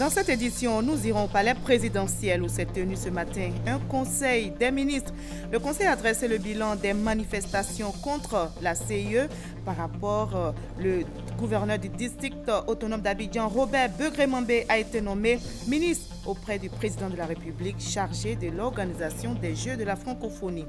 Dans cette édition, nous irons au palais présidentiel où s'est tenu ce matin un conseil des ministres. Le conseil a dressé le bilan des manifestations contre la CIE par rapport le gouverneur du district autonome d'Abidjan, Robert Begré-Mambé, a été nommé ministre auprès du président de la République chargé de l'organisation des Jeux de la francophonie.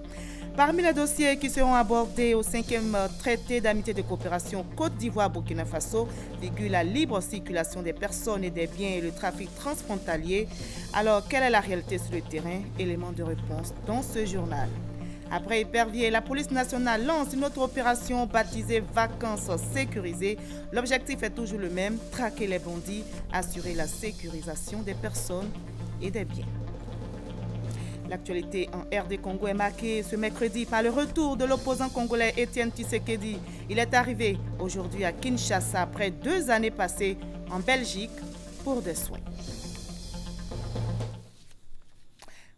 Parmi les dossiers qui seront abordés au 5e traité d'amitié de coopération Côte d'Ivoire-Burkina Faso figure la libre circulation des personnes et des biens et le trafic transfrontalier. Alors, quelle est la réalité sur le terrain? Élément de réponse dans ce journal. Après Épervier, la police nationale lance une autre opération baptisée Vacances sécurisées. L'objectif est toujours le même, traquer les bandits, assurer la sécurisation des personnes et des biens. L'actualité en RD Congo est marquée ce mercredi par le retour de l'opposant congolais Étienne Tshisekedi. Il est arrivé aujourd'hui à Kinshasa après 2 années passées en Belgique pour des soins.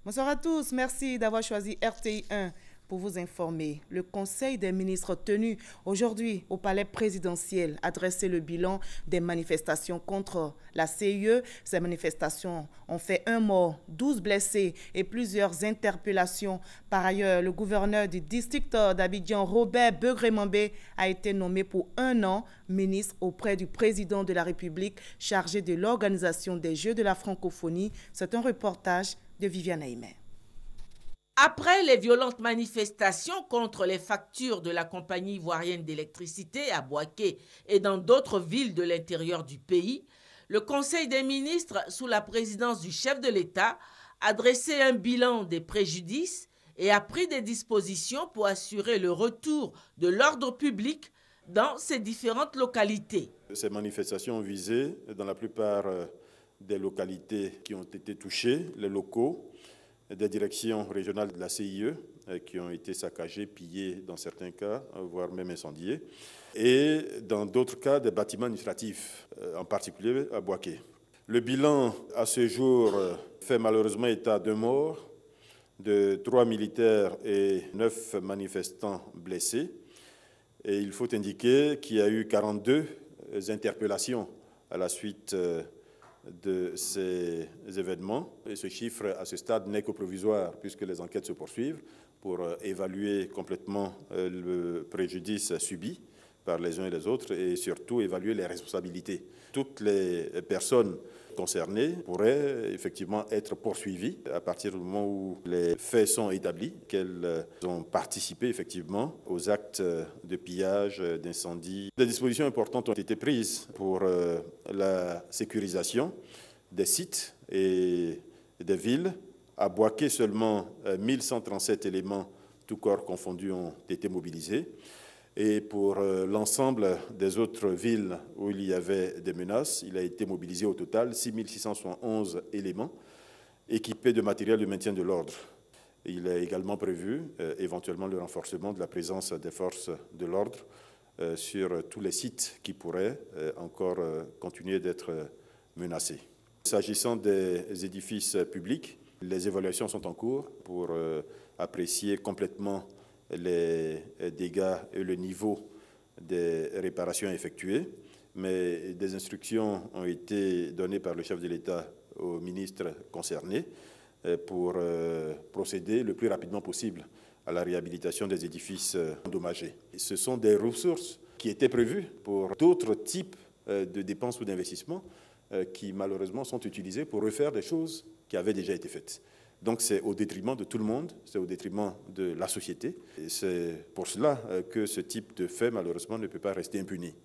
Bonsoir à tous, merci d'avoir choisi RTI 1 pour vous informer. Le Conseil des ministres tenu aujourd'hui au palais présidentiel a dressé le bilan des manifestations contre la CIE. Ces manifestations ont fait 1 mort, 12 blessés et plusieurs interpellations. Par ailleurs, le gouverneur du district d'Abidjan, Robert Begré-Mambé, a été nommé pour 1 an ministre auprès du président de la République chargé de l'organisation des Jeux de la francophonie. C'est un reportage de Viviane Aïmé. Après les violentes manifestations contre les factures de la compagnie ivoirienne d'électricité à Bouaké et dans d'autres villes de l'intérieur du pays, le Conseil des ministres, sous la présidence du chef de l'État, a dressé un bilan des préjudices et a pris des dispositions pour assurer le retour de l'ordre public dans ces différentes localités. Ces manifestations ont visé dans la plupart des localités qui ont été touchées, les locaux des directions régionales de la CIE qui ont été saccagées, pillées dans certains cas, voire même incendiées, et dans d'autres cas des bâtiments administratifs, en particulier à Bouaké. Le bilan à ce jour fait malheureusement état de morts, de 3 militaires et 9 manifestants blessés. Et il faut indiquer qu'il y a eu 42 interpellations à la suite de ces événements. Et ce chiffre, à ce stade, n'est que provisoire puisque les enquêtes se poursuivent pour évaluer complètement le préjudice subi par les uns et les autres et surtout évaluer les responsabilités. Toutes les personnes concernées pourraient effectivement être poursuivies à partir du moment où les faits sont établis, qu'elles ont participé effectivement aux actes de pillage, d'incendie. Des dispositions importantes ont été prises pour la sécurisation des sites et des villes. À Bouaké, seulement 1137 éléments, tous corps confondus, ont été mobilisés. Et pour l'ensemble des autres villes où il y avait des menaces, il a été mobilisé au total 6671 éléments équipés de matériel de maintien de l'ordre. Il est également prévu éventuellement le renforcement de la présence des forces de l'ordre sur tous les sites qui pourraient encore continuer d'être menacés. S'agissant des édifices publics, les évaluations sont en cours pour apprécier complètement les dégâts et le niveau des réparations effectuées, mais des instructions ont été données par le chef de l'État aux ministres concernés pour procéder le plus rapidement possible à la réhabilitation des édifices endommagés. Ce sont des ressources qui étaient prévues pour d'autres types de dépenses ou d'investissements qui malheureusement sont utilisées pour refaire des choses qui avaient déjà été faites. Donc c'est au détriment de tout le monde, c'est au détriment de la société. Et c'est pour cela que ce type de fait, malheureusement, ne peut pas rester impuni.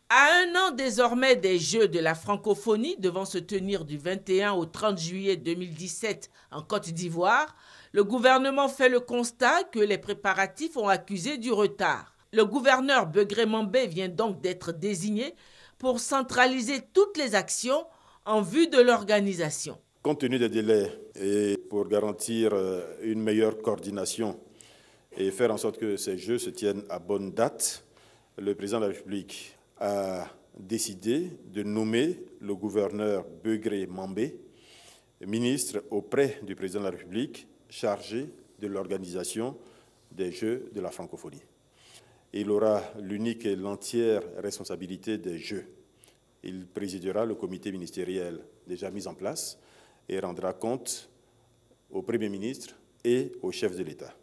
À 1 an désormais des Jeux de la francophonie devant se tenir du 21 au 30 juillet 2017 en Côte d'Ivoire, le gouvernement fait le constat que les préparatifs ont accusé du retard. Le gouverneur Begré-Mambé vient donc d'être désigné pour centraliser toutes les actions en vue de l'organisation. Compte tenu des délais et pour garantir une meilleure coordination et faire en sorte que ces Jeux se tiennent à bonne date, le président de la République a décidé de nommer le gouverneur Begré-Mambé ministre auprès du président de la République chargé de l'organisation des Jeux de la francophonie. Il aura l'unique et l'entière responsabilité des Jeux. Il présidera le comité ministériel déjà mis en place et rendra compte au Premier ministre et au chef de l'État.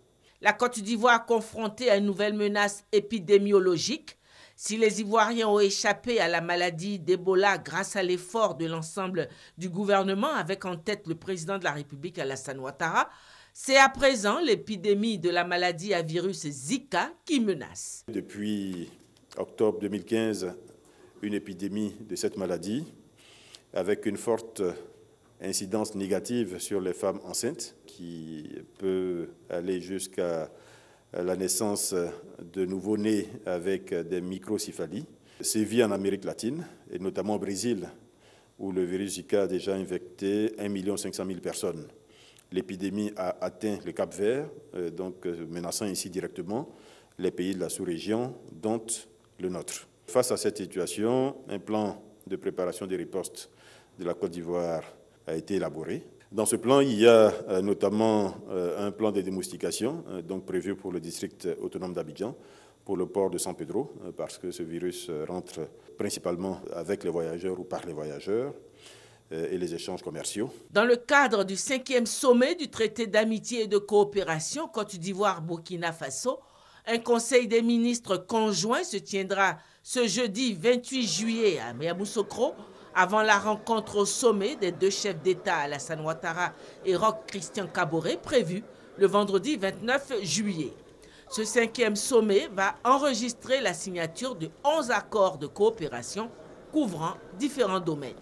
La Côte d'Ivoire confrontée à une nouvelle menace épidémiologique. Si les Ivoiriens ont échappé à la maladie d'Ebola grâce à l'effort de l'ensemble du gouvernement, avec en tête le président de la République Alassane Ouattara, c'est à présent l'épidémie de la maladie à virus Zika qui menace. Depuis octobre 2015, une épidémie de cette maladie avec une forte incidence négative sur les femmes enceintes qui peut aller jusqu'à la naissance de nouveau-nés avec des microcéphalies. Sévit en Amérique latine et notamment au Brésil où le virus Zika a déjà infecté 1 500 000 personnes. L'épidémie a atteint le Cap-Vert, donc menaçant ici directement les pays de la sous-région, dont le nôtre. Face à cette situation, un plan de préparation des ripostes de la Côte d'Ivoire a été élaboré. Dans ce plan, il y a notamment un plan de démoustication donc prévu pour le district autonome d'Abidjan, pour le port de San Pedro, parce que ce virus rentre principalement avec les voyageurs ou par les voyageurs, et les échanges commerciaux. Dans le cadre du 5e sommet du traité d'amitié et de coopération Côte d'Ivoire-Burkina Faso, un conseil des ministres conjoint se tiendra ce jeudi 28 juillet à Yamoussoukro, avant la rencontre au sommet des deux chefs d'État, Alassane Ouattara et Roch Christian Kaboré, prévue le vendredi 29 juillet. Ce 5e sommet va enregistrer la signature de 11 accords de coopération couvrant différents domaines.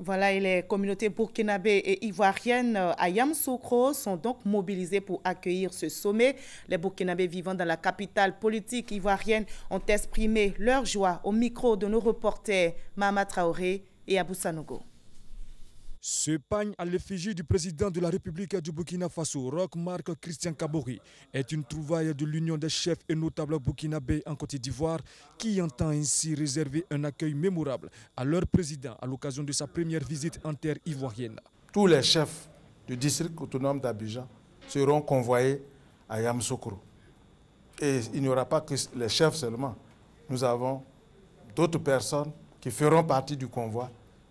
Voilà, et les communautés burkinabées et ivoiriennes à Yamoussoukro sont donc mobilisées pour accueillir ce sommet. Les Burkinabés vivant dans la capitale politique ivoirienne ont exprimé leur joie au micro de nos reporters Mahama Traoré et Abou Sanogo. Ce pagne à l'effigie du président de la République du Burkina Faso, Roch Christian Kaboré, est une trouvaille de l'Union des chefs et notables burkinabés en Côte d'Ivoire qui entend ainsi réserver un accueil mémorable à leur président à l'occasion de sa première visite en terre ivoirienne. Tous les chefs du district autonome d'Abidjan seront convoyés à Yamoussoukro. Et il n'y aura pas que les chefs seulement. Nous avons d'autres personnes qui feront partie du convoi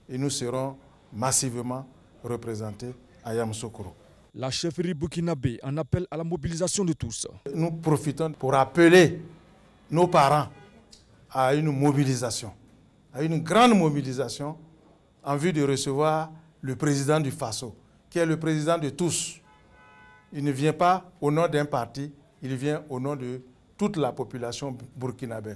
et nous serons massivement représentés à Yamoussoukro. La chefferie burkinabé en appelle à la mobilisation de tous. Nous profitons pour appeler nos parents à une mobilisation, à une grande mobilisation en vue de recevoir le président du Faso, qui est le président de tous. Il ne vient pas au nom d'un parti, il vient au nom de toute la population burkinabé.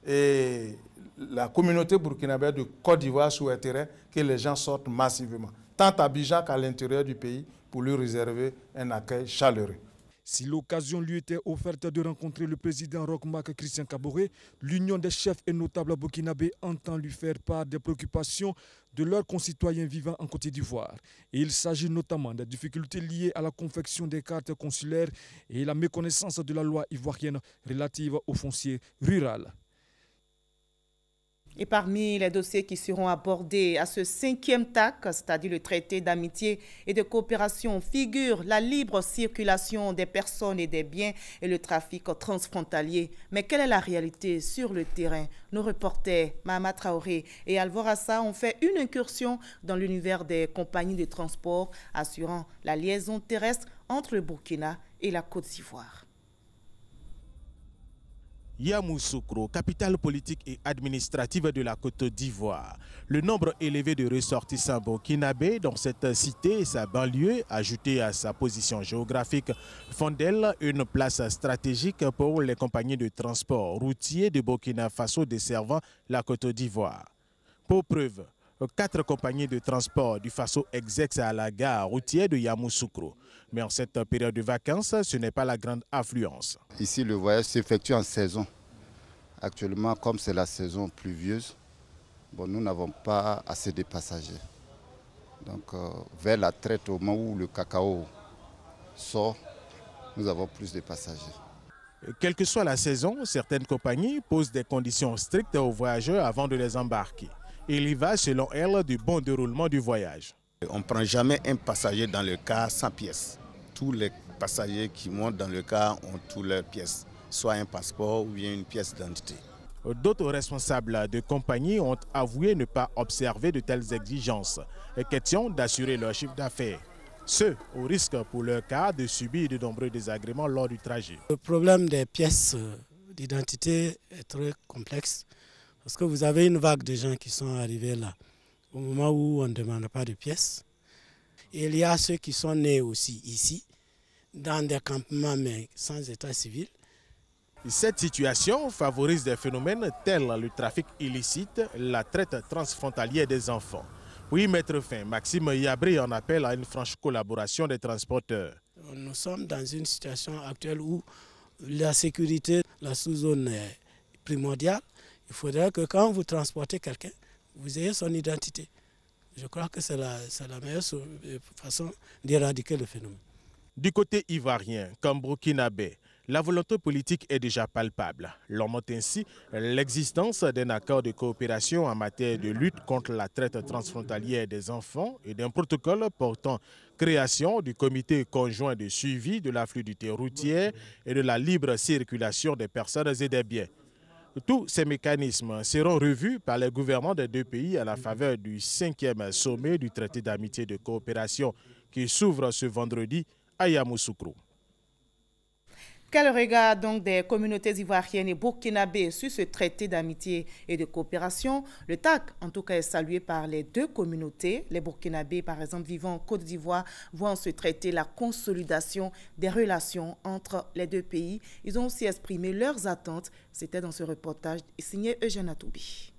Et la communauté burkinabé de Côte d'Ivoire souhaiterait que les gens sortent massivement, tant à Abidjan qu'à l'intérieur du pays, pour lui réserver un accueil chaleureux. Si l'occasion lui était offerte de rencontrer le président Roch Christian Kaboré, l'Union des chefs et notables burkinabés entend lui faire part des préoccupations de leurs concitoyens vivant en Côte d'Ivoire. Et il s'agit notamment des difficultés liées à la confection des cartes consulaires et la méconnaissance de la loi ivoirienne relative au foncier rural. Et parmi les dossiers qui seront abordés à ce 5e TAC, c'est-à-dire le traité d'amitié et de coopération, figure la libre circulation des personnes et des biens et le trafic transfrontalier. Mais quelle est la réalité sur le terrain? Nos reporters Mahama Traoré et Alvorassa ont fait une incursion dans l'univers des compagnies de transport assurant la liaison terrestre entre le Burkina et la Côte d'Ivoire. Yamoussoukro, capitale politique et administrative de la Côte d'Ivoire. Le nombre élevé de ressortissants burkinabés dans cette cité et sa banlieue, ajouté à sa position géographique, font d'elle une place stratégique pour les compagnies de transport routier de Burkina Faso desservant la Côte d'Ivoire. Pour preuve, 4 compagnies de transport du Faso exercent à la gare routière de Yamoussoukro. Mais en cette période de vacances, ce n'est pas la grande affluence. Ici, le voyage s'effectue en saison. Actuellement, comme c'est la saison pluvieuse, nous n'avons pas assez de passagers. Donc, vers la traite, au moment où le cacao sort, nous avons plus de passagers. Quelle que soit la saison, certaines compagnies posent des conditions strictes aux voyageurs avant de les embarquer. Il y va, selon elle, du bon déroulement du voyage. On ne prend jamais un passager dans le car sans pièces. Tous les passagers qui montent dans le car ont toutes leurs pièces, soit un passeport ou bien une pièce d'identité. D'autres responsables de compagnie ont avoué ne pas observer de telles exigences. Question d'assurer leur chiffre d'affaires. Ce, au risque pour leur cas de subir de nombreux désagréments lors du trajet. Le problème des pièces d'identité est très complexe parce que vous avez une vague de gens qui sont arrivés là au moment où on ne demande pas de pièces. Et il y a ceux qui sont nés aussi ici, dans des campements mais sans état civil. Cette situation favorise des phénomènes tels le trafic illicite, la traite transfrontalière des enfants. Pour y mettre fin, Maxime Yabré en appelle à une franche collaboration des transporteurs. Nous sommes dans une situation actuelle où la sécurité, la sous-zone est primordiale. Il faudrait que quand vous transportez quelqu'un, vous ayez son identité. Je crois que c'est la meilleure façon d'éradiquer le phénomène. Du côté ivoirien, comme burkinabé, la volonté politique est déjà palpable. L'on note ainsi l'existence d'un accord de coopération en matière de lutte contre la traite transfrontalière des enfants et d'un protocole portant création du comité conjoint de suivi de la fluidité routière et de la libre circulation des personnes et des biens. Tous ces mécanismes seront revus par les gouvernements des deux pays à la faveur du 5e sommet du traité d'amitié et de coopération qui s'ouvre ce vendredi à Yamoussoukro. Quel regard donc des communautés ivoiriennes et burkinabées sur ce traité d'amitié et de coopération? Le TAC, en tout cas, est salué par les deux communautés. Les burkinabés, par exemple, vivant en Côte d'Ivoire, voient en ce traité la consolidation des relations entre les deux pays. Ils ont aussi exprimé leurs attentes. C'était dans ce reportage signé Eugène Atoubi.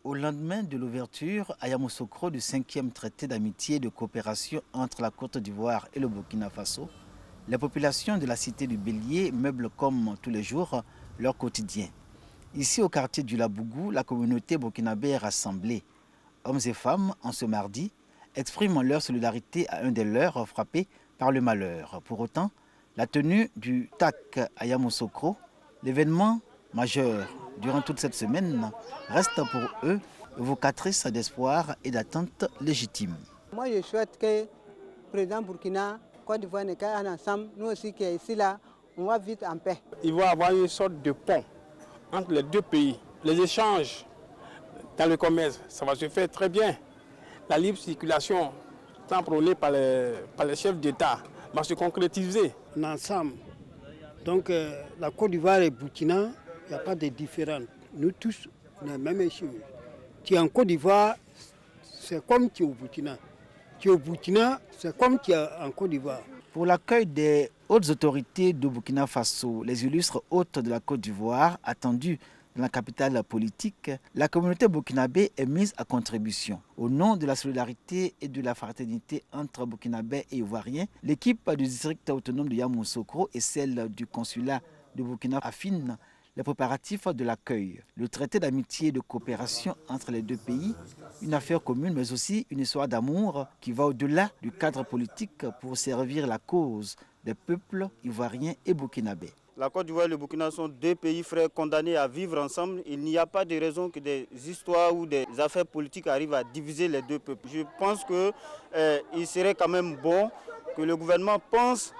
Au lendemain de l'ouverture à Yamoussoukro du 5e traité d'amitié et de coopération entre la Côte d'Ivoire et le Burkina Faso, les populations de la cité du Bélier meublent comme tous les jours leur quotidien. Ici au quartier du Labougou, la communauté burkinabé est rassemblée. Hommes et femmes, en ce mardi, expriment leur solidarité à un des leurs frappés par le malheur. Pour autant, la tenue du TAC à Yamoussoukro, l'événement majeur durant toute cette semaine, reste pour eux évocatrice d'espoir et d'attentes légitimes. Moi, je souhaite que le président Burkina, Côte d'Ivoire, ensemble, nous aussi qui sommes ici, là, on va vite en paix. Il va y avoir une sorte de pont entre les deux pays. Les échanges dans le commerce, ça va se faire très bien. La libre circulation, tant prônée par les chefs d'État, va se concrétiser. Ensemble, donc la Côte d'Ivoire et Burkina, il n'y a pas de différence. Nous tous, on a la même chose. Tu es en Côte d'Ivoire, c'est comme tu es au Burkina. Tu es au Burkina, c'est comme tu es en Côte d'Ivoire. Pour l'accueil des hautes autorités du Burkina Faso, les illustres hôtes de la Côte d'Ivoire, attendus dans la capitale politique, la communauté burkinabé est mise à contribution. Au nom de la solidarité et de la fraternité entre burkinabés et ivoiriens, l'équipe du district autonome de Yamoussoukro et celle du consulat de Burkina affinent les préparatifs de l'accueil. Le traité d'amitié et de coopération entre les deux pays, une affaire commune mais aussi une histoire d'amour qui va au-delà du cadre politique pour servir la cause des peuples ivoiriens et burkinabés. La Côte d'Ivoire et le Burkina sont deux pays frères condamnés à vivre ensemble. Il n'y a pas de raison que des histoires ou des affaires politiques arrivent à diviser les deux peuples. Je pense qu'il serait quand même bon que le gouvernement pense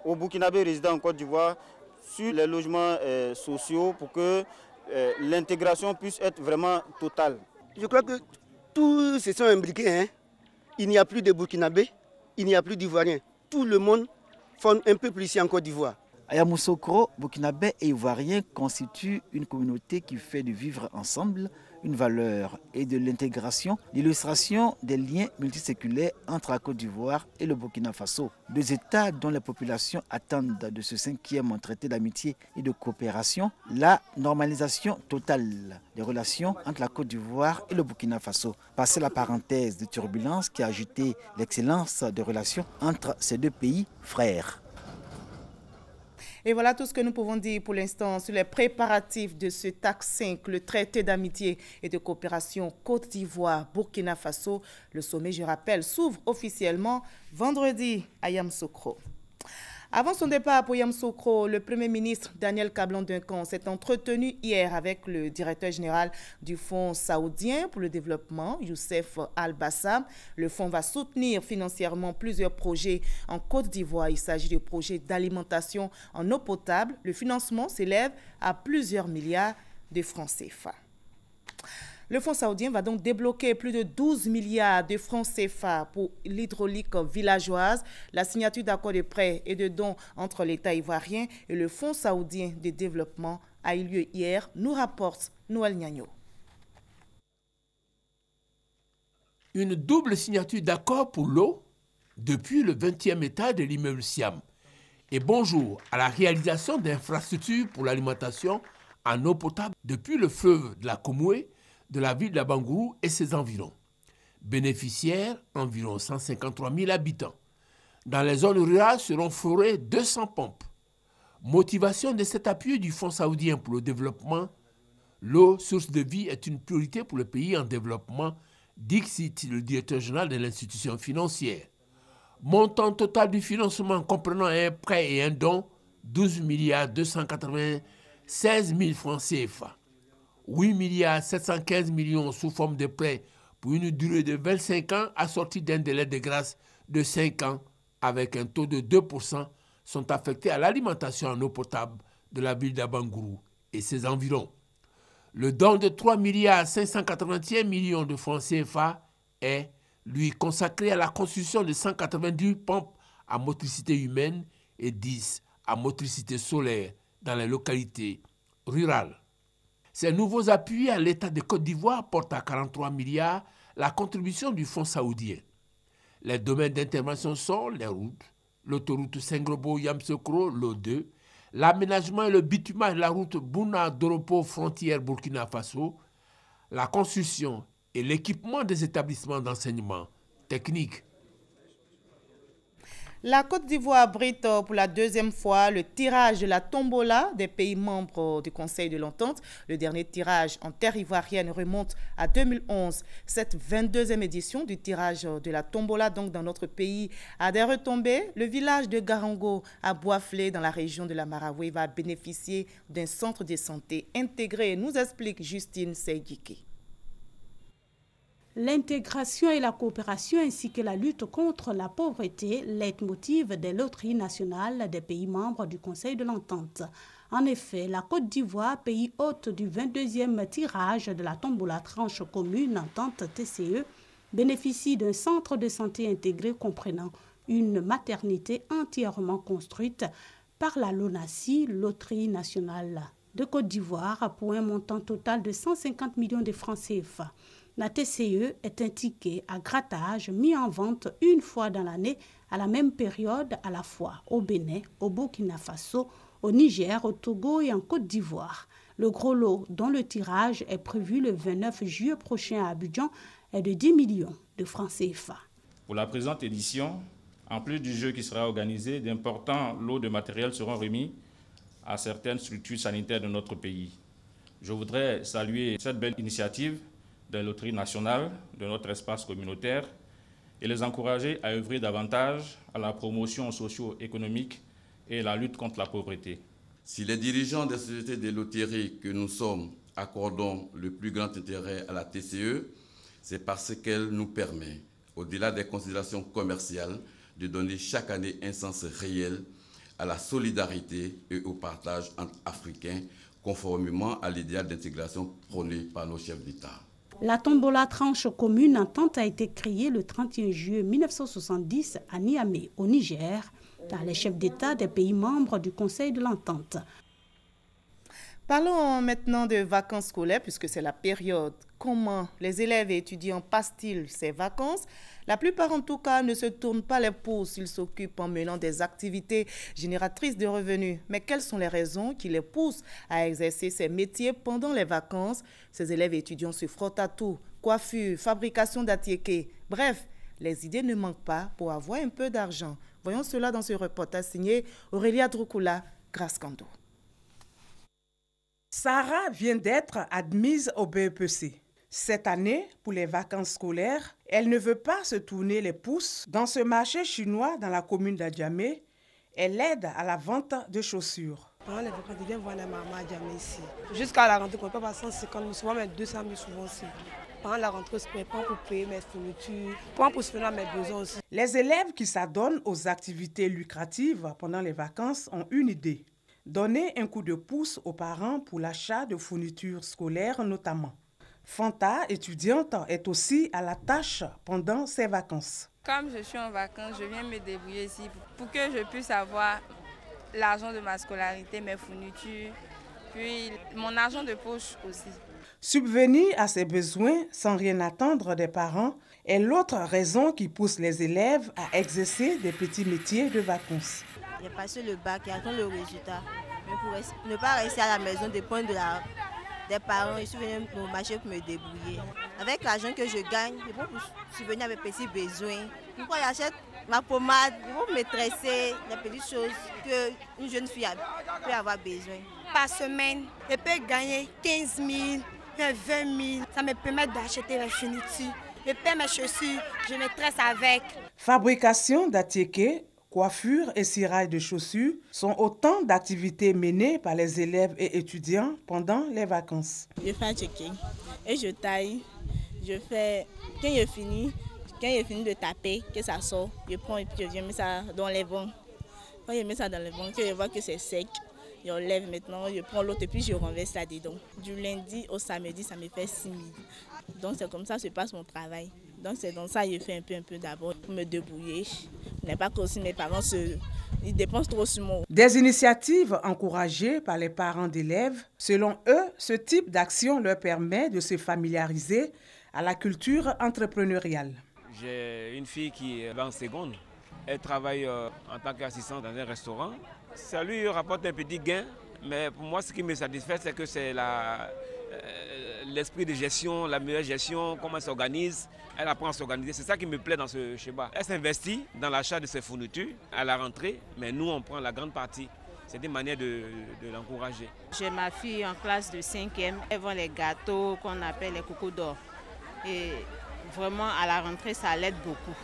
aux Burkinabés résidant en Côte d'Ivoire sur les logements sociaux pour que l'intégration puisse être vraiment totale. Je crois que tous se sont imbriqués. Hein? Il n'y a plus de Burkinabés, il n'y a plus d'Ivoiriens. Tout le monde forme un peuple ici en Côte d'Ivoire. À Yamoussoukro, burkinabés et ivoiriens constituent une communauté qui fait de vivre ensemble une valeur et de l'intégration, l'illustration des liens multiséculaires entre la Côte d'Ivoire et le Burkina Faso. Deux États dont les populations attendent de ce 5e traité d'amitié et de coopération la normalisation totale des relations entre la Côte d'Ivoire et le Burkina Faso. Passer la parenthèse de turbulence qui a ajouté l'excellence des relations entre ces deux pays frères. Et voilà tout ce que nous pouvons dire pour l'instant sur les préparatifs de ce TAC 5, le traité d'amitié et de coopération Côte d'Ivoire-Burkina Faso. Le sommet, je rappelle, s'ouvre officiellement vendredi à Yamoussoukro. Avant son départ pour Yamoussoukro, le Premier ministre Daniel Kablan-Duncan s'est entretenu hier avec le directeur général du Fonds saoudien pour le développement, Youssef Al-Bassam. Le fonds va soutenir financièrement plusieurs projets en Côte d'Ivoire. Il s'agit de projets d'alimentation en eau potable. Le financement s'élève à plusieurs milliards de francs CFA. Le Fonds saoudien va donc débloquer plus de 12 milliards de francs CFA pour l'hydraulique villageoise. La signature d'accords de prêts et de dons entre l'État ivoirien et le Fonds saoudien de développement a eu lieu hier, nous rapporte Noël Niagno. Une double signature d'accord pour l'eau depuis le 20e étage de l'immeuble Siam. Et bonjour à la réalisation d'infrastructures pour l'alimentation en eau potable depuis le fleuve de la Komoué, de la ville de Bangourou et ses environs. Bénéficiaires, environ 153 000 habitants. Dans les zones rurales seront forées 200 pompes. Motivation de cet appui du Fonds saoudien pour le développement. L'eau, source de vie, est une priorité pour le pays en développement, dit le directeur général de l'institution financière. Montant total du financement comprenant un prêt et un don, 12 296 000 francs CFA. 8 715 millions sous forme de prêts pour une durée de 25 ans assortie d'un délai de grâce de 5 ans avec un taux de 2% sont affectés à l'alimentation en eau potable de la ville d'Abangourou et ses environs. Le don de 3 581 millions de francs CFA est, lui, consacré à la construction de 190 pompes à motricité humaine et 10 à motricité solaire dans les localités rurales. Ces nouveaux appuis à l'État de Côte d'Ivoire portent à 43 milliards la contribution du Fonds saoudien. Les domaines d'intervention sont les routes, l'autoroute Sengrobo-Yamoussoukro, l'O2, l'aménagement et le bitumage de la route Bouna-Doropo frontière Burkina Faso, la construction et l'équipement des établissements d'enseignement technique. La Côte d'Ivoire abrite pour la deuxième fois le tirage de la tombola des pays membres du Conseil de l'Entente. Le dernier tirage en terre ivoirienne remonte à 2011. Cette 22e édition du tirage de la tombola donc dans notre pays a des retombées. Le village de Garango à Boisflé dans la région de la Maraoué va bénéficier d'un centre de santé intégré, nous explique Justine Seydjiki. L'intégration et la coopération ainsi que la lutte contre la pauvreté, leitmotiv des loteries nationales des pays membres du Conseil de l'Entente. En effet, la Côte d'Ivoire, pays hôte du 22e tirage de la tombola tranche commune Entente TCE, bénéficie d'un centre de santé intégré comprenant une maternité entièrement construite par la LONASI, Loterie nationale de Côte d'Ivoire, pour un montant total de 150 millions de francs CFA. La TCE est un ticket à grattage mis en vente une fois dans l'année à la même période à la fois au Bénin, au Burkina Faso, au Niger, au Togo et en Côte d'Ivoire. Le gros lot dont le tirage est prévu le 29 juillet prochain à Abidjan est de 10 millions de francs CFA. Pour la présente édition, en plus du jeu qui sera organisé, d'importants lots de matériel seront remis à certaines structures sanitaires de notre pays. Je voudrais saluer cette belle initiative des loteries nationales de notre espace communautaire et les encourager à œuvrer davantage à la promotion socio-économique et la lutte contre la pauvreté. Si les dirigeants des sociétés de loterie que nous sommes accordons le plus grand intérêt à la TCE, c'est parce qu'elle nous permet, au-delà des considérations commerciales, de donner chaque année un sens réel à la solidarité et au partage entre Africains, conformément à l'idéal d'intégration prôné par nos chefs d'État. La tombola tranche commune Entente a été créée le 31 juillet 1970 à Niamey, au Niger, par les chefs d'État des pays membres du Conseil de l'Entente. Parlons maintenant de vacances scolaires, puisque c'est la période. Comment les élèves et étudiants passent-ils ces vacances? La plupart, en tout cas, ne se tournent pas les pouces. Ils s'occupent en menant des activités génératrices de revenus. Mais quelles sont les raisons qui les poussent à exercer ces métiers pendant les vacances? Ces élèves et étudiants se frottent à tout. Coiffure, fabrication d'attiéké. Bref, les idées ne manquent pas pour avoir un peu d'argent. Voyons cela dans ce reportage signé Aurélia Droukula, Grâce Kando. Sarah vient d'être admise au BEPC. Cette année, pour les vacances scolaires, elle ne veut pas se tourner les pouces dans ce marché chinois dans la commune d'Adjamé. Elle aide à la vente de chaussures. Pendant les vacances, je viens voir les mamans à Djamé ici. Jusqu'à la rentrée, on ne peut pas 150 000, souvent 200 000 souvent aussi. Pendant la rentrée, je prends pour payer mes fournitures, pour soutenir mes besoins aussi. Les élèves qui s'adonnent aux activités lucratives pendant les vacances ont une idée. Donner un coup de pouce aux parents pour l'achat de fournitures scolaires notamment. Fanta, étudiante, est aussi à la tâche pendant ses vacances. Comme je suis en vacances, je viens me débrouiller ici pour que je puisse avoir l'argent de ma scolarité, mes fournitures, puis mon argent de poche aussi. Subvenir à ses besoins sans rien attendre des parents est l'autre raison qui pousse les élèves à exercer des petits métiers de vacances. J'ai passé le bac et attends le résultat. Mais pour ne pas rester à la maison dépendre des parents, je suis venue au marché pour me débrouiller. Avec l'argent que je gagne, je peux subvenir à mes petits besoins. Pourquoi j'achète ma pommade, je peux me tresser, les petites choses qu'une jeune fille peut avoir besoin. Par semaine, je peux gagner 15 000, 20 000. Ça me permet d'acheter les fournitures. Je paie mes chaussures, je me tresse avec. Fabrication d'attiéké, coiffure et cirage de chaussures sont autant d'activités menées par les élèves et étudiants pendant les vacances. Je fais un check-in et je taille. Je fais, quand je finis de taper, que ça sort, je prends et puis je mets ça dans les vents. Quand je mets ça dans les vents, je vois que c'est sec, je lève maintenant, je prends l'autre et puis je renverse ça dedans. Du lundi au samedi, ça me fait 6 000. Donc c'est comme ça que se passe mon travail. Donc c'est dans ça que je fais un peu d'abord pour me débrouiller. Ce n'est pas que aussi mes parents ils dépensent trop sur moi. Des initiatives encouragées par les parents d'élèves. Selon eux, ce type d'action leur permet de se familiariser à la culture entrepreneuriale. J'ai une fille qui est en seconde. Elle travaille en tant qu'assistante dans un restaurant. Ça lui rapporte un petit gain, mais pour moi, ce qui me satisfait, c'est que c'est l'esprit de gestion, la meilleure gestion, comment elle s'organise. Elle apprend à s'organiser. C'est ça qui me plaît dans ce schéma. Elle s'investit dans l'achat de ses fournitures à la rentrée, mais nous, on prend la grande partie. C'est une manière de l'encourager. J'ai ma fille en classe de 5e. Elle vend les gâteaux qu'on appelle les cocos d'or. Et vraiment, à la rentrée, ça l'aide beaucoup.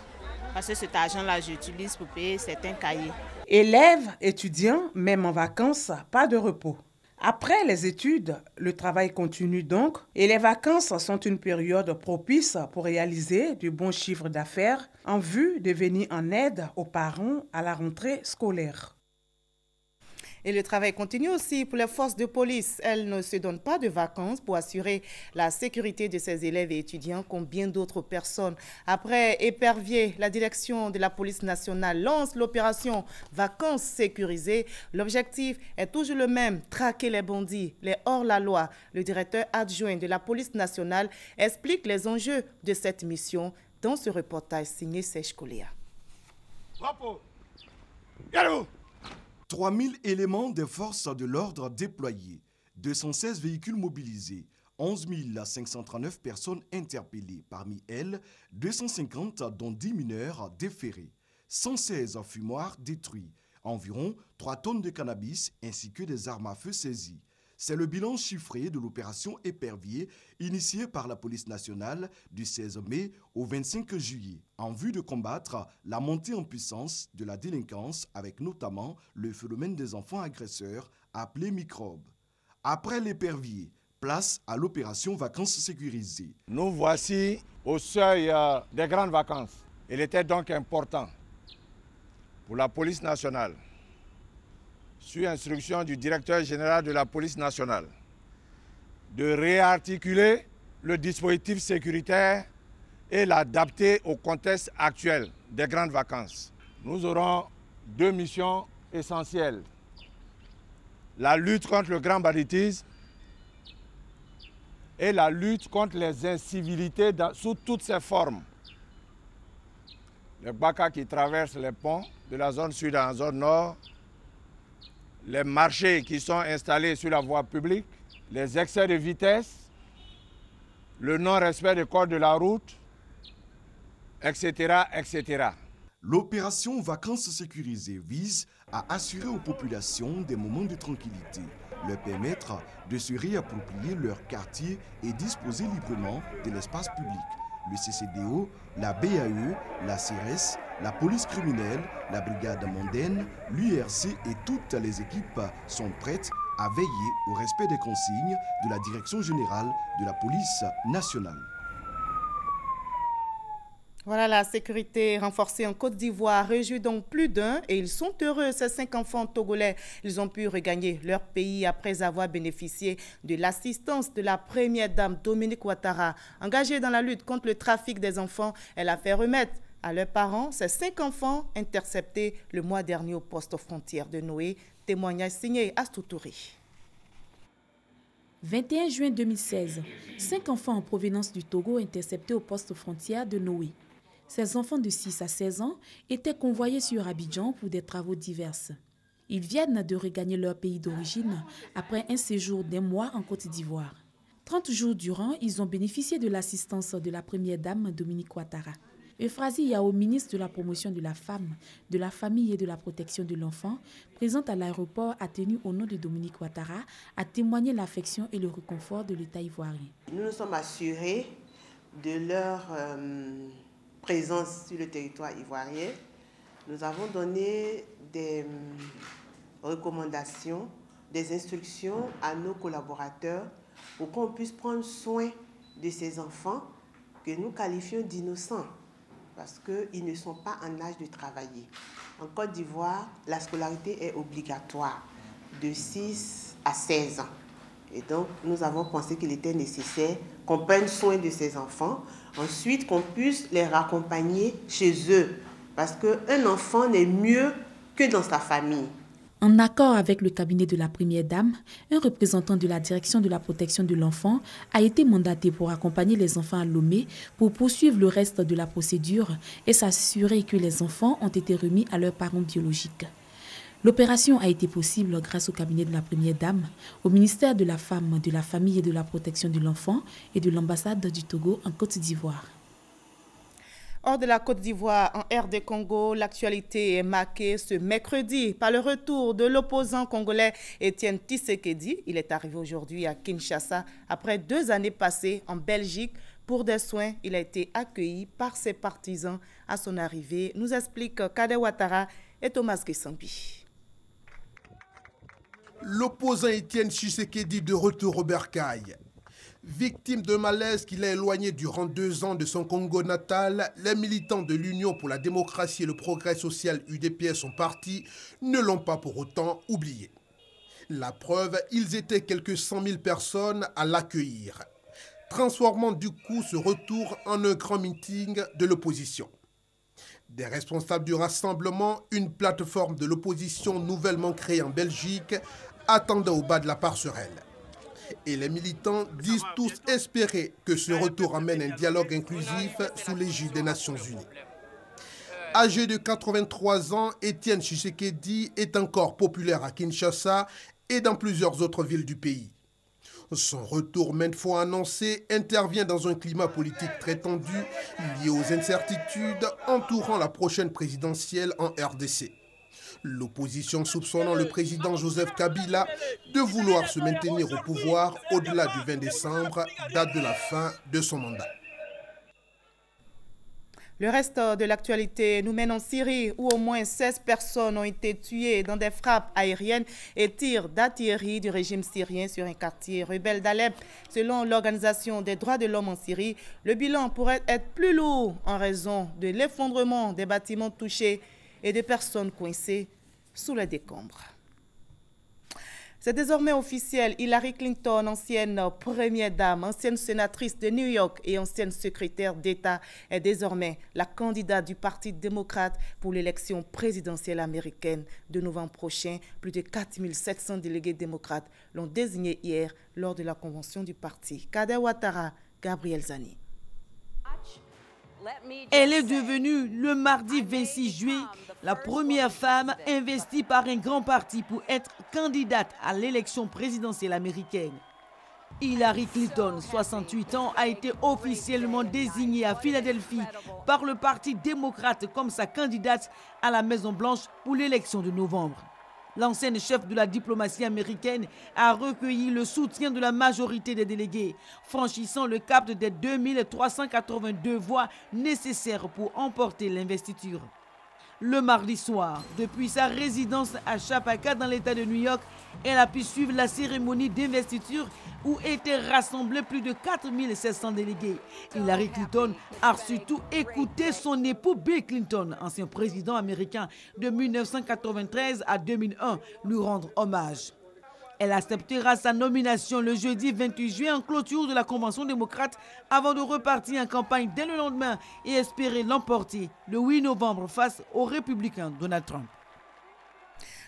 Parce que cet argent-là, j'utilise pour payer certains cahiers. Élèves, étudiants, même en vacances, pas de repos. Après les études, le travail continue donc et les vacances sont une période propice pour réaliser de bons chiffres d'affaires en vue de venir en aide aux parents à la rentrée scolaire. Et le travail continue aussi pour les forces de police. Elles ne se donnent pas de vacances pour assurer la sécurité de ces élèves et étudiants comme bien d'autres personnes. Après Épervier, la direction de la police nationale lance l'opération Vacances sécurisées. L'objectif est toujours le même, traquer les bandits, les hors-la-loi. Le directeur adjoint de la police nationale explique les enjeux de cette mission dans ce reportage signé Serge Koléa. 3000 éléments des forces de l'ordre déployés, 216 véhicules mobilisés, 11 539 personnes interpellées. Parmi elles, 250 dont 10 mineurs déférés, 116 fumoirs détruits, environ 3 tonnes de cannabis ainsi que des armes à feu saisies. C'est le bilan chiffré de l'opération Épervier initiée par la police nationale du 16 mai au 25 juillet en vue de combattre la montée en puissance de la délinquance avec notamment le phénomène des enfants agresseurs appelé microbes. Après l'Épervier, place à l'opération Vacances sécurisées. Nous voici au seuil des grandes vacances. Il était donc important pour la police nationale, sur instruction du directeur général de la police nationale, de réarticuler le dispositif sécuritaire et l'adapter au contexte actuel des grandes vacances. Nous aurons 2 missions essentielles. La lutte contre le grand banditisme et la lutte contre les incivilités sous toutes ses formes. Les Baka qui traversent les ponts de la zone sud à la zone nord, les marchés qui sont installés sur la voie publique, les excès de vitesse, le non-respect des codes de la route, etc., etc. L'opération Vacances sécurisées vise à assurer aux populations des moments de tranquillité, leur permettre de se réapproprier leur quartier et disposer librement de l'espace public. le CCDO, la BAE, la CIRES, la police criminelle, la brigade mondaine, l'URC et toutes les équipes sont prêtes à veiller au respect des consignes de la Direction générale de la police nationale. Voilà, la sécurité renforcée en Côte d'Ivoire réjouit donc plus d'un et ils sont heureux, ces 5 enfants togolais. Ils ont pu regagner leur pays après avoir bénéficié de l'assistance de la première dame Dominique Ouattara. Engagée dans la lutte contre le trafic des enfants, elle a fait remettre à leurs parents ces 5 enfants interceptés le mois dernier au poste frontière de Noé. Témoignage signé Astoutouri. 21 juin 2016, 5 enfants en provenance du Togo interceptés au poste frontière de Noé. Ces enfants de 6 à 16 ans étaient convoyés sur Abidjan pour des travaux divers. Ils viennent de regagner leur pays d'origine après un séjour d'1 mois en Côte d'Ivoire. 30 jours durant, ils ont bénéficié de l'assistance de la première dame Dominique Ouattara. Euphrasie Yao, ministre de la promotion de la femme, de la famille et de la protection de l'enfant, présente à l'aéroport, a tenu au nom de Dominique Ouattara à témoigner l'affection et le réconfort de l'État ivoirien. Nous nous sommes assurés de leur présence sur le territoire ivoirien. Nous avons donné des recommandations, des instructions à nos collaborateurs pour qu'on puisse prendre soin de ces enfants que nous qualifions d'innocents parce qu'ils ne sont pas en âge de travailler. En Côte d'Ivoire, la scolarité est obligatoire de 6 à 16 ans. Et donc, nous avons pensé qu'il était nécessaire qu'on prenne soin de ces enfants, ensuite qu'on puisse les raccompagner chez eux, parce qu'un enfant n'est mieux que dans sa famille. En accord avec le cabinet de la première dame, un représentant de la direction de la protection de l'enfant a été mandaté pour accompagner les enfants à Lomé pour poursuivre le reste de la procédure et s'assurer que les enfants ont été remis à leurs parents biologiques. L'opération a été possible grâce au cabinet de la première dame, au ministère de la Femme, de la Famille et de la Protection de l'Enfant et de l'ambassade du Togo en Côte d'Ivoire. Hors de la Côte d'Ivoire, en RD Congo, l'actualité est marquée ce mercredi par le retour de l'opposant congolais Étienne Tshisekedi. Il est arrivé aujourd'hui à Kinshasa après 2 années passées en Belgique pour des soins. Il a été accueilli par ses partisans à son arrivée, nous explique Kadé Ouattara et Thomas Gessambi. L'opposant Étienne Tshisekedi de retour au bercail. Victime de malaise qui l'a éloigné durant 2 ans de son Congo natal, les militants de l'Union pour la démocratie et le progrès social UDPS, son parti, ne l'ont pas pour autant oublié. La preuve, ils étaient quelques 100 000 personnes à l'accueillir, transformant du coup ce retour en un grand meeting de l'opposition. Des responsables du rassemblement, une plateforme de l'opposition nouvellement créée en Belgique, attendaient au bas de la passerelle. Et les militants disent tous espérer que ce retour amène un dialogue inclusif sous l'égide des Nations Unies. Âgé de 83 ans, Étienne Tshisekedi est encore populaire à Kinshasa et dans plusieurs autres villes du pays. Son retour maintes fois annoncé intervient dans un climat politique très tendu lié aux incertitudes entourant la prochaine présidentielle en RDC. L'opposition soupçonnant le président Joseph Kabila de vouloir se maintenir au pouvoir au-delà du 20 décembre, date de la fin de son mandat. Le reste de l'actualité nous mène en Syrie où au moins 16 personnes ont été tuées dans des frappes aériennes et tirs d'artillerie du régime syrien sur un quartier rebelle d'Alep. Selon l'Organisation des droits de l'homme en Syrie, le bilan pourrait être plus lourd en raison de l'effondrement des bâtiments touchés et des personnes coincées sous les décombres. C'est désormais officiel, Hillary Clinton, ancienne première dame, ancienne sénatrice de New York et ancienne secrétaire d'État, est désormais la candidate du Parti démocrate pour l'élection présidentielle américaine de novembre prochain. Plus de 4700 délégués démocrates l'ont désignée hier lors de la convention du parti. Kadé Ouattara, Gabriel Zani. Elle est devenue, le mardi 26 juillet, la première femme investie par un grand parti pour être candidate à l'élection présidentielle américaine. Hillary Clinton, 68 ans, a été officiellement désignée à Philadelphie par le Parti démocrate comme sa candidate à la Maison-Blanche pour l'élection de novembre. L'ancienne chef de la diplomatie américaine a recueilli le soutien de la majorité des délégués, franchissant le cap des 2382 voix nécessaires pour emporter l'investiture. Le mardi soir, depuis sa résidence à Chapaka dans l'État de New York, elle a pu suivre la cérémonie d'investiture où étaient rassemblés plus de 4700 délégués. Hillary Clinton a surtout écouté son époux Bill Clinton, ancien président américain de 1993 à 2001, lui rendre hommage. Elle acceptera sa nomination le jeudi 28 juin en clôture de la Convention démocrate avant de repartir en campagne dès le lendemain et espérer l'emporter le 8 novembre face au républicain Donald Trump.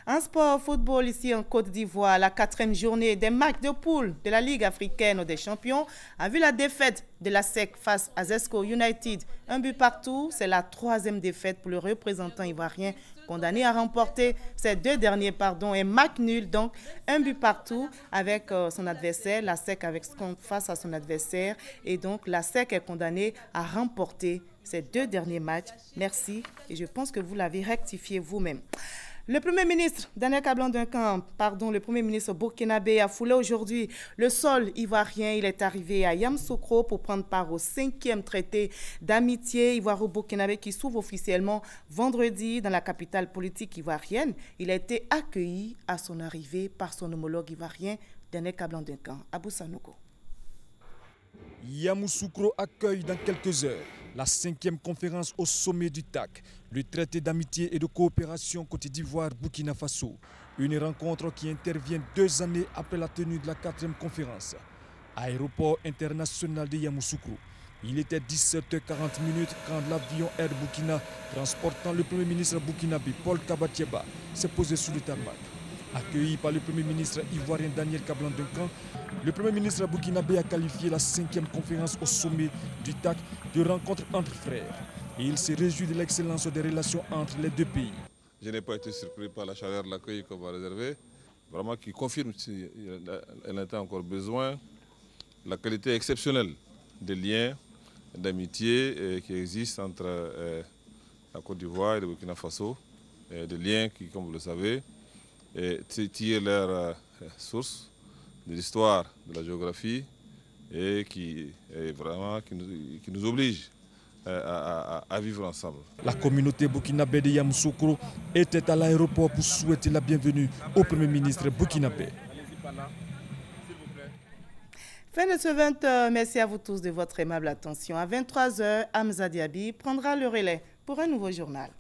En sport, football ici en Côte d'Ivoire, la 4e journée des matchs de poule de la Ligue africaine des champions a vu la défaite de la SEC face à Zesco United. Un but partout, c'est la 3e défaite pour le représentant ivoirien condamné à remporter ces 2 derniers et match nul, donc un but partout avec son adversaire, la SEC face à son adversaire, et donc la SEC est condamnée à remporter ces 2 derniers matchs. Merci, et je pense que vous l'avez rectifié vous-même. Le Premier ministre Daniel Kablan-Duncan, le Premier ministre burkinabé a foulé aujourd'hui le sol ivoirien. Il est arrivé à Yamoussoukro pour prendre part au 5e traité d'amitié ivoiro-burkinabé qui s'ouvre officiellement vendredi dans la capitale politique ivoirienne. Il a été accueilli à son arrivée par son homologue ivoirien Daniel Kablan-Duncan à Boussanogo. Yamoussoukro accueille dans quelques heures la 5e conférence au sommet du TAC, le traité d'amitié et de coopération Côte d'Ivoire-Burkina Faso. Une rencontre qui intervient 2 années après la tenue de la 4e conférence. Aéroport international de Yamoussoukro. Il était 17h40 quand l'avion Air Burkina transportant le Premier ministre burkinabé Paul Kabatieba s'est posé sur le tarmac. Accueilli par le Premier ministre ivoirien Daniel Kablan-Duncan, le Premier ministre burkinabé a qualifié la 5e conférence au sommet du TAC de rencontre entre frères. Et il se réjouit de l'excellence des relations entre les 2 pays. Je n'ai pas été surpris par la chaleur de l'accueil qu'on va réserver, vraiment qui confirme, si elle en a encore besoin, la qualité exceptionnelle des liens d'amitié qui existent entre la Côte d'Ivoire et le Burkina Faso. Des liens qui, comme vous le savez, tirent leur source de l'histoire, de la géographie et qui nous oblige à vivre ensemble. La communauté burkinabé de Yamoussoukro était à l'aéroport pour souhaiter la bienvenue au Premier ministre burkinabé. Fin de ce 20h, merci à vous tous de votre aimable attention. À 23h, Hamza Diaby prendra le relais pour un nouveau journal.